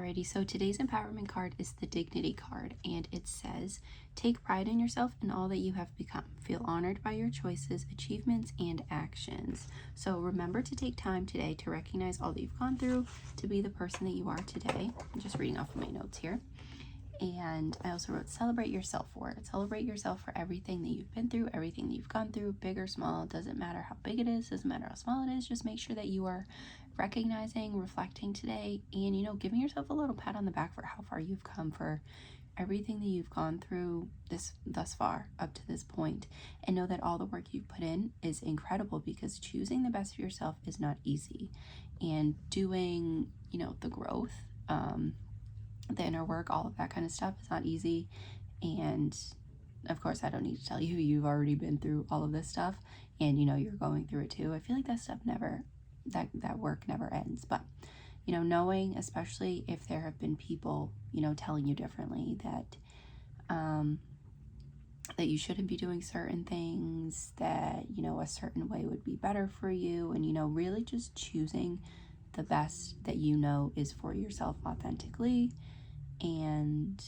Alrighty, so today's empowerment card is the Dignity card, and it says, take pride in yourself and all that you have become. Feel honored by your choices, achievements, and actions. So remember to take time today to recognize all that you've gone through, to be the person that you are today. I'm just reading off of my notes here. And I also wrote, celebrate yourself for it. Celebrate yourself for everything that you've been through, everything that you've gone through, big or small. Doesn't matter how big it is, doesn't matter how small it is. Just make sure that you are recognizing, reflecting today, and, giving yourself a little pat on the back for how far you've come, for everything that you've gone through thus far up to this point. And know that all the work you've put in is incredible, because choosing the best for yourself is not easy. And doing, the growth, the inner work, all of that kind of stuff is not easy. And of course, I don't need to tell you, you've already been through all of this stuff, and you're going through it too. I feel like that stuff that work never ends. But knowing, especially if there have been people telling you differently, that that you shouldn't be doing certain things, that a certain way would be better for you, and really just choosing the best that is for yourself authentically, and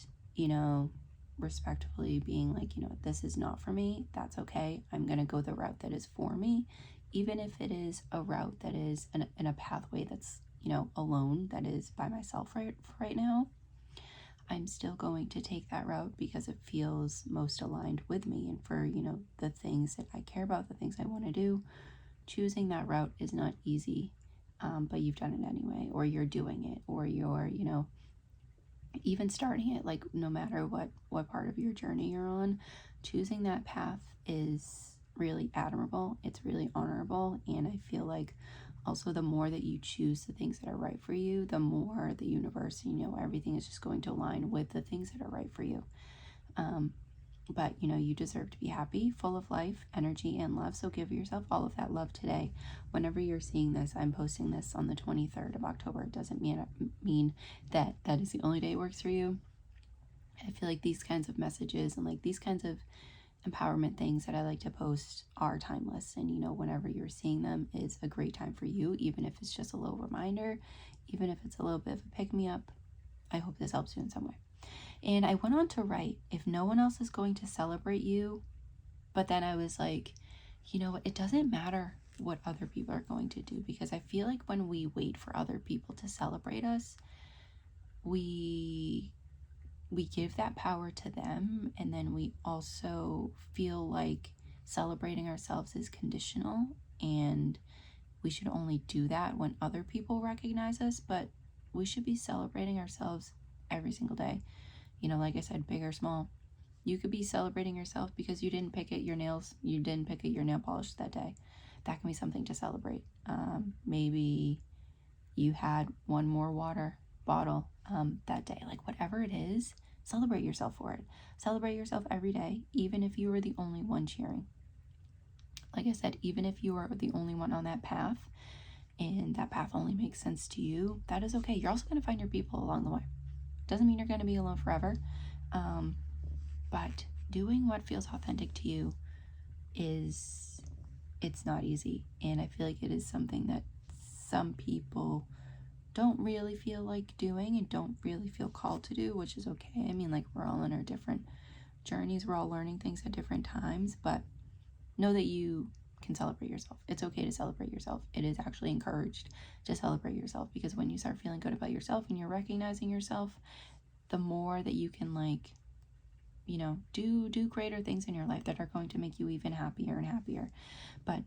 respectfully being like, this is not for me. That's okay. I'm gonna go the route that is for me, even if it is a route that is in a pathway that's alone, that is by myself right now. I'm still going to take that route because it feels most aligned with me, and for the things that I care about, the things I want to do. Choosing that route is not easy, but you've done it anyway, or you're doing it, or you're even starting it. Like, no matter what part of your journey you're on, choosing that path is really admirable. It's really honorable. And I feel like also, the more that you choose the things that are right for you, the more the universe, everything is just going to align with the things that are right for you. But you deserve to be happy, full of life, energy, and love. So give yourself all of that love today. Whenever you're seeing this, I'm posting this on the 23rd of October. It doesn't mean that is the only day it works for you. I feel like these kinds of messages and like these kinds of empowerment things that I like to post are timeless, and whenever you're seeing them is a great time for you, even if it's just a little reminder, even if it's a little bit of a pick-me-up. I hope this helps you in some way. And I went on to write, if no one else is going to celebrate you, but then I was like, it doesn't matter what other people are going to do, because I feel like when we wait for other people to celebrate us, we give that power to them, and then we also feel like celebrating ourselves is conditional, and we should only do that when other people recognize us. But we should be celebrating ourselves every single day. Like I said, big or small. You could be celebrating yourself because you didn't pick at your nails, you didn't pick at your nail polish that day. That can be something to celebrate. Maybe you had one more water bottle that day. Like, whatever it is, celebrate yourself for it. Celebrate yourself every day, even if you were the only one cheering. Like I said, even if you are the only one on that path, and that path only makes sense to you, that is okay. You're also going to find your people along the way. Doesn't mean you're going to be alone forever, but doing what feels authentic to you it's not easy, and I feel like it is something that some people don't really feel like doing and don't really feel called to do, which is okay. I mean, like, we're all on our different journeys, we're all learning things at different times, but know that you can celebrate yourself. It's okay to celebrate yourself. It is actually encouraged to celebrate yourself, because when you start feeling good about yourself and you're recognizing yourself, the more that you can, like, do greater things in your life that are going to make you even happier and happier. But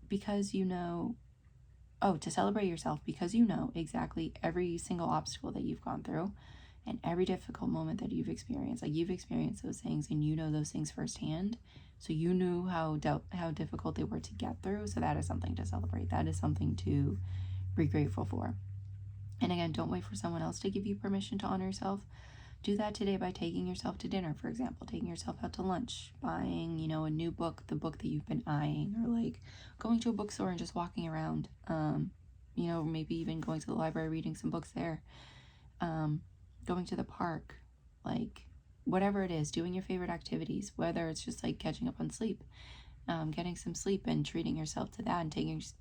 because to celebrate yourself, because exactly every single obstacle that you've gone through and every difficult moment that you've experienced. Like, you've experienced those things, and those things firsthand, so you knew how difficult they were to get through. So that is something to celebrate. That is something to be grateful for. And again, don't wait for someone else to give you permission to honor yourself. Do that today by taking yourself to dinner, for example, taking yourself out to lunch, buying, a new book, the book that you've been eyeing, or like going to a bookstore and just walking around, maybe even going to the library, reading some books there, going to the park, like, whatever it is, doing your favorite activities, whether it's just like catching up on sleep, getting some sleep and treating yourself to that, and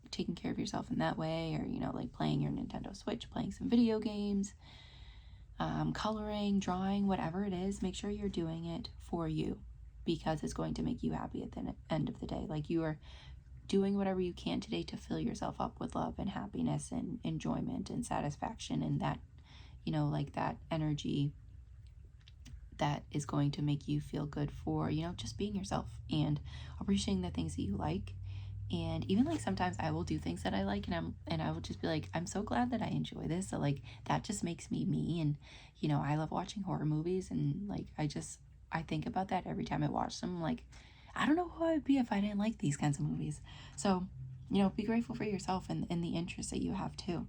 taking care of yourself in that way, or like playing your Nintendo Switch, playing some video games, coloring, drawing, whatever it is, make sure you're doing it for you, because it's going to make you happy at the end of the day. Like, you are doing whatever you can today to fill yourself up with love and happiness and enjoyment and satisfaction, and that, like that energy that is going to make you feel good for, just being yourself and appreciating the things that you like. And even like sometimes I will do things that I like, and I will just be like, I'm so glad that I enjoy this. So like that just makes me me. And I love watching horror movies, and like I think about that every time I watch them. Like, I don't know who I would be if I didn't like these kinds of movies. So, be grateful for yourself and the interests that you have too.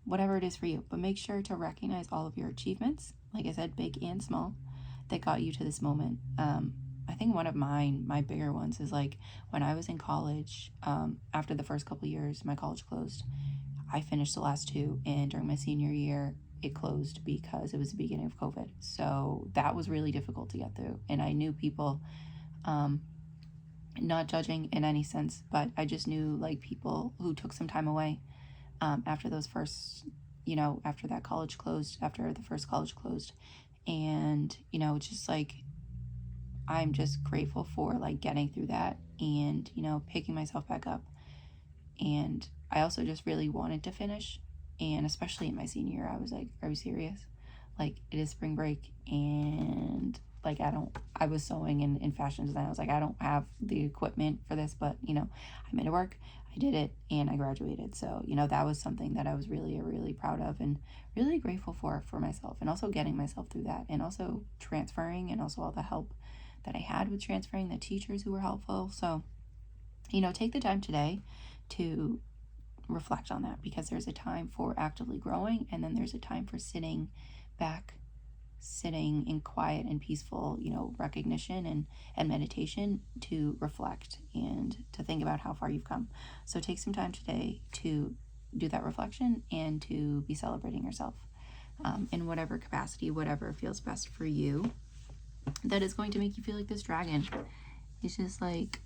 Whatever it is for you, but make sure to recognize all of your achievements, like I said, big and small, that got you to this moment. I think one of my bigger ones is like when I was in college, after the first couple years, my college closed. I finished the last two, and during my senior year, it closed because it was the beginning of COVID. So that was really difficult to get through. And I knew people, not judging in any sense, but I just knew like people who took some time away after those first, after that college closed, after the first college closed. And, it's just like, I'm just grateful for like getting through that and, picking myself back up. And I also just really wanted to finish. And especially in my senior year, I was like, are you serious? Like, it is spring break, and like I was sewing in fashion design. I was like, I don't have the equipment for this, but I made it work. I did it, and I graduated. So that was something that I was really, really proud of and really grateful for myself, and also getting myself through that, and also transferring, and also all the help that I had with transferring, the teachers who were helpful. So take the time today to reflect on that, because there's a time for actively growing, and then there's a time for sitting back, sitting in quiet and peaceful, recognition and meditation, to reflect and to think about how far you've come. So take some time today to do that reflection and to be celebrating yourself in whatever capacity, whatever feels best for you, that is going to make you feel like this dragon. He's just like,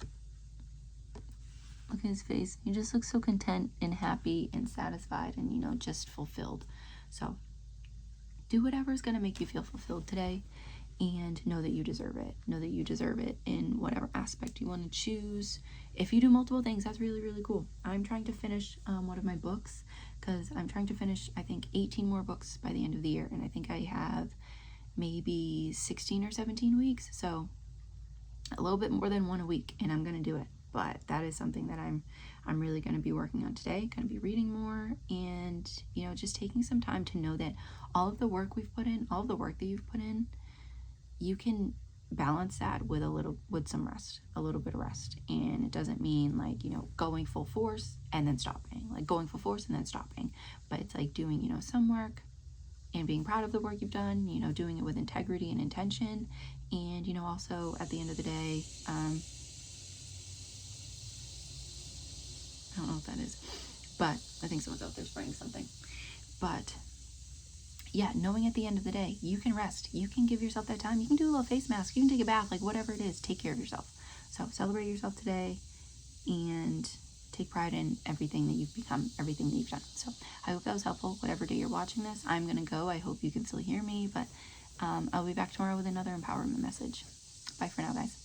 look at his face. He just looks so content and happy and satisfied and, just fulfilled. So do whatever is going to make you feel fulfilled today, and know that you deserve it. Know that you deserve it in whatever aspect you want to choose. If you do multiple things, that's really, really cool. I'm trying to finish one of my books, because I'm trying to finish, I think, 18 more books by the end of the year. And I think I have maybe 16 or 17 weeks. So a little bit more than one a week, and I'm going to do it. But that is something that I'm really going to be working on today. Going to be reading more, and just taking some time to know that all of the work we've put in, all of the work that you've put in, you can balance that with some rest, a little bit of rest. And it doesn't mean like going full force and then stopping, like going full force and then stopping, but it's like doing some work and being proud of the work you've done, doing it with integrity and intention, and also at the end of the day, I don't know what that is, but I think someone's out there spraying something. But yeah, knowing at the end of the day, you can rest. You can give yourself that time. You can do a little face mask. You can take a bath, like whatever it is, take care of yourself. So celebrate yourself today, and take pride in everything that you've become, everything that you've done. So I hope that was helpful. Whatever day you're watching this, I'm going to go. I hope you can still hear me, but I'll be back tomorrow with another empowerment message. Bye for now, guys.